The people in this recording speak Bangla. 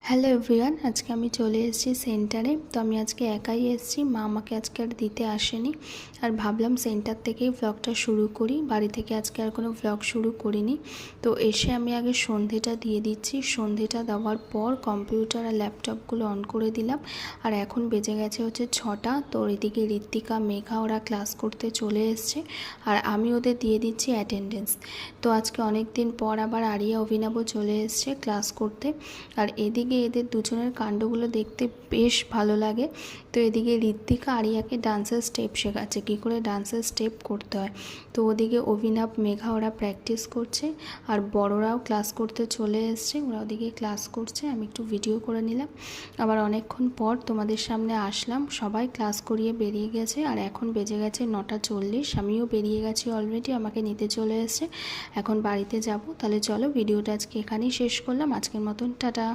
হ্যালো এভরিওয়ান, আজকে আমি চলে এসেছি সেন্টারে। তো আমি আজকে একাই এসেছি, মা আমাকে আজকে আর দিতে আসেনি। আর ভাবলাম সেন্টার থেকেই ভ্লগটা শুরু করি, বাড়ি থেকে আজকে আর কোনো ভ্লগ শুরু করিনি। তো এসে আমি আগে সন্ধেটা দিয়ে দিচ্ছি। সন্ধেটা দেওয়ার পর কম্পিউটার আর ল্যাপটপগুলো অন করে দিলাম। আর এখন বেজে গেছে হচ্ছে 6টা। তো এদিকে ঋত্বিকা, মেঘা ওরা ক্লাস করতে চলে এসছে আর আমি ওদের দিয়ে দিচ্ছি অ্যাটেন্ডেন্স। তো আজকে অনেক দিন পর আবার আরিয়া, অভিনবও চলে এসছে ক্লাস করতে। আর এদিকে এদের দুজনের কাণ্ডগুলো দেখতে বেশ ভালো লাগে। তো এদিকে ঋত্বিকা আরিয়াকে ডান্সের স্টেপ শেখাচ্ছে, কী করে ডান্সের স্টেপ করতে হয়। তো ওদিকে অভিনব, মেঘা ওরা প্র্যাকটিস করছে আর বড়রাও ক্লাস করতে চলে এসছে। ওরা ওদিকে ক্লাস করছে, আমি একটু ভিডিও করে নিলাম। আবার অনেকক্ষণ পর তোমাদের সামনে আসলাম। সবাই ক্লাস করিয়ে বেরিয়ে গেছে আর এখন বেজে গেছে 9:40। আমিও বেরিয়ে গেছি অলরেডি, আমাকে নিতে চলে এসছে। এখন বাড়িতে যাব। তাহলে চলো, ভিডিওটা আজকে এখানেই শেষ করলাম। আজকের মতন টাটা।